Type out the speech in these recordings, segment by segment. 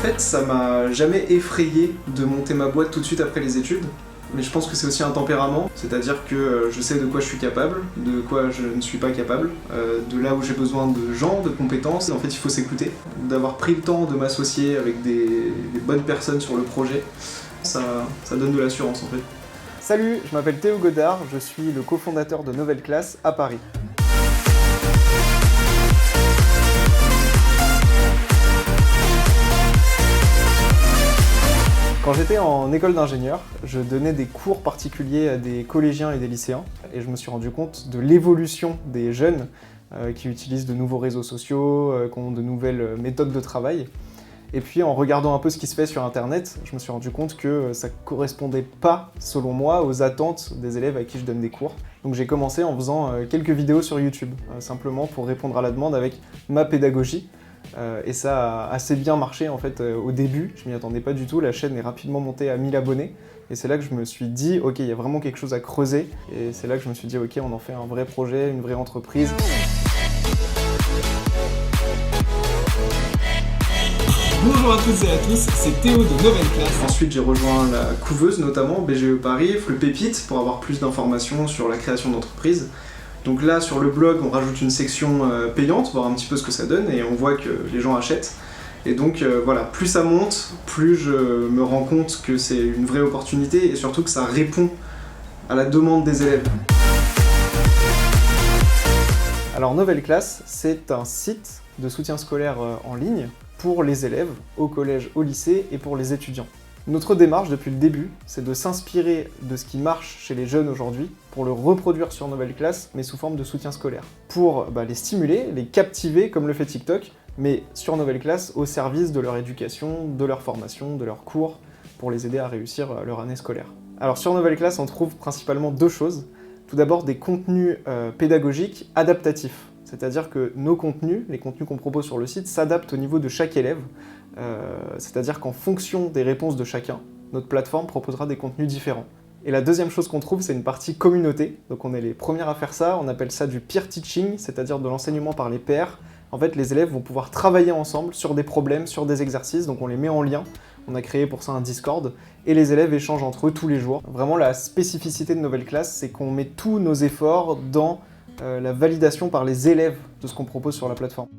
fait, ça m'a jamais effrayé de monter ma boîte tout de suite après les études. Mais je pense que c'est aussi un tempérament, c'est-à-dire que je sais de quoi je suis capable, de quoi je ne suis pas capable, de là où j'ai besoin de gens, de compétences. En fait, il faut s'écouter, d'avoir pris le temps de m'associer avec des bonnes personnes sur le projet, ça donne de l'assurance en fait. Salut, je m'appelle Théo Godard, je suis le cofondateur de Nouvelle Classe à Paris. Quand j'étais en école d'ingénieur, je donnais des cours particuliers à des collégiens et des lycéens et je me suis rendu compte de l'évolution des jeunes qui utilisent de nouveaux réseaux sociaux, qui ont de nouvelles méthodes de travail. Et puis en regardant un peu ce qui se fait sur internet, je me suis rendu compte que ça ne correspondait pas, selon moi, aux attentes des élèves à qui je donne des cours. Donc j'ai commencé en faisant quelques vidéos sur YouTube, simplement pour répondre à la demande avec ma pédagogie. Et ça a assez bien marché en fait au début, je m'y attendais pas du tout, la chaîne est rapidement montée à 1000 abonnés et c'est là que je me suis dit ok, il y a vraiment quelque chose à creuser et c'est là que je me suis dit ok, on en fait un vrai projet, une vraie entreprise. Bonjour à toutes et à tous, c'est Théo de Nouvelle Classe. Ensuite j'ai rejoint la couveuse notamment, BGE Paris, le Pépite, pour avoir plus d'informations sur la création d'entreprise. Donc là, sur le blog, on rajoute une section payante, voir un petit peu ce que ça donne, et on voit que les gens achètent. Et donc voilà, plus ça monte, plus je me rends compte que c'est une vraie opportunité, et surtout que ça répond à la demande des élèves. Alors Nouvelle Classe, c'est un site de soutien scolaire en ligne pour les élèves, au collège, au lycée, et pour les étudiants. Notre démarche depuis le début, c'est de s'inspirer de ce qui marche chez les jeunes aujourd'hui pour le reproduire sur Nouvelle Classe, mais sous forme de soutien scolaire. Pour les stimuler, les captiver comme le fait TikTok, mais sur Nouvelle Classe au service de leur éducation, de leur formation, de leurs cours, pour les aider à réussir leur année scolaire. Alors sur Nouvelle Classe, on trouve principalement deux choses. Tout d'abord des contenus pédagogiques adaptatifs. C'est-à-dire que nos contenus, les contenus qu'on propose sur le site, s'adaptent au niveau de chaque élève. C'est-à-dire qu'en fonction des réponses de chacun, notre plateforme proposera des contenus différents. Et la deuxième chose qu'on trouve, c'est une partie communauté. Donc on est les premiers à faire ça, on appelle ça du peer teaching, c'est-à-dire de l'enseignement par les pairs. En fait, les élèves vont pouvoir travailler ensemble sur des problèmes, sur des exercices, donc on les met en lien. On a créé pour ça un Discord, et les élèves échangent entre eux tous les jours. Vraiment, la spécificité de Nouvelle Classe, c'est qu'on met tous nos efforts dans la validation par les élèves de ce qu'on propose sur la plateforme.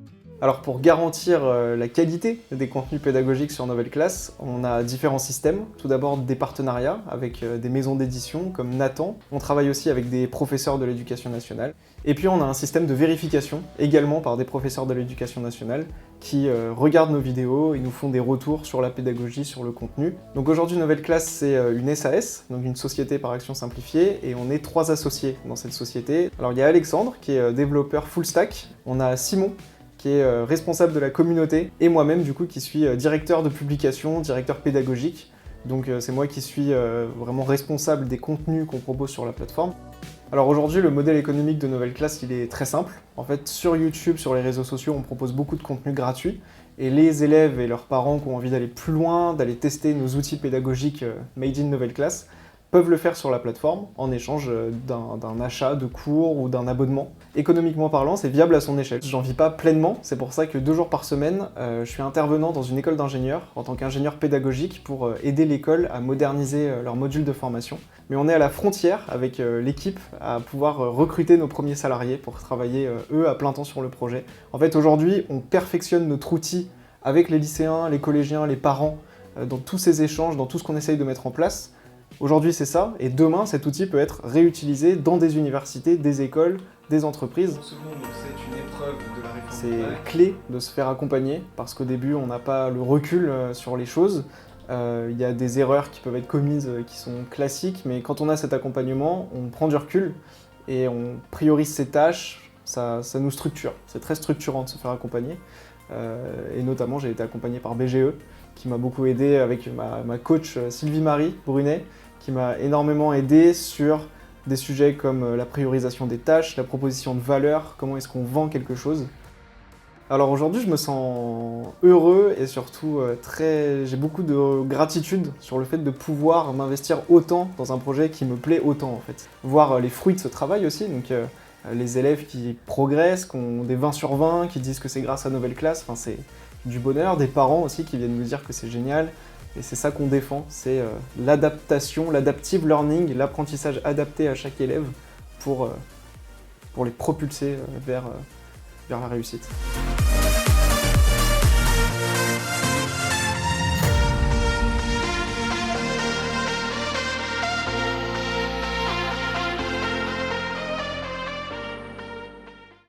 Alors pour garantir la qualité des contenus pédagogiques sur Nouvelle Classe, on a différents systèmes. Tout d'abord des partenariats avec des maisons d'édition comme Nathan. On travaille aussi avec des professeurs de l'Éducation nationale. Et puis on a un système de vérification, également par des professeurs de l'Éducation nationale, qui regardent nos vidéos et nous font des retours sur la pédagogie, sur le contenu. Donc aujourd'hui Nouvelle Classe c'est une SAS, donc une société par action simplifiée, et on est 3 associés dans cette société. Alors il y a Alexandre qui est développeur full stack, on a Simon qui est responsable de la communauté, et moi-même du coup qui suis directeur de publication, directeur pédagogique. Donc c'est moi qui suis vraiment responsable des contenus qu'on propose sur la plateforme. Alors aujourd'hui, le modèle économique de Nouvelle Classe, il est très simple. En fait, sur YouTube, sur les réseaux sociaux, on propose beaucoup de contenus gratuits, et les élèves et leurs parents qui ont envie d'aller plus loin, d'aller tester nos outils pédagogiques Made in Nouvelle Classe, peuvent le faire sur la plateforme en échange d'un achat de cours ou d'un abonnement. Économiquement parlant, c'est viable à son échelle. J'en vis pas pleinement, c'est pour ça que 2 jours par semaine, je suis intervenant dans une école d'ingénieurs en tant qu'ingénieur pédagogique pour aider l'école à moderniser leur module de formation. Mais on est à la frontière avec l'équipe à pouvoir recruter nos premiers salariés pour travailler eux à plein temps sur le projet. En fait, aujourd'hui, on perfectionne notre outil avec les lycéens, les collégiens, les parents, dans tous ces échanges, dans tout ce qu'on essaye de mettre en place. Aujourd'hui c'est ça, et demain cet outil peut être réutilisé dans des universités, des écoles, des entreprises. C'est clé de se faire accompagner, parce qu'au début on n'a pas le recul sur les choses. Il y a des erreurs qui peuvent être commises qui sont classiques, mais quand on a cet accompagnement, on prend du recul et on priorise ses tâches, ça nous structure. C'est très structurant de se faire accompagner. Et notamment j'ai été accompagné par BGE, qui m'a beaucoup aidé avec ma coach Sylvie Marie Brunet, qui m'a énormément aidé sur des sujets comme la priorisation des tâches, la proposition de valeur, comment est-ce qu'on vend quelque chose. Alors aujourd'hui, je me sens heureux et surtout j'ai beaucoup de gratitude sur le fait de pouvoir m'investir autant dans un projet qui me plaît autant en fait. Voir les fruits de ce travail aussi, donc les élèves qui progressent, qui ont des 20 sur 20, qui disent que c'est grâce à Nouvelle Classe, enfin, du bonheur, des parents aussi qui viennent nous dire que c'est génial. Et c'est ça qu'on défend, c'est l'adaptation, l'adaptive learning, l'apprentissage adapté à chaque élève pour les propulser vers la réussite.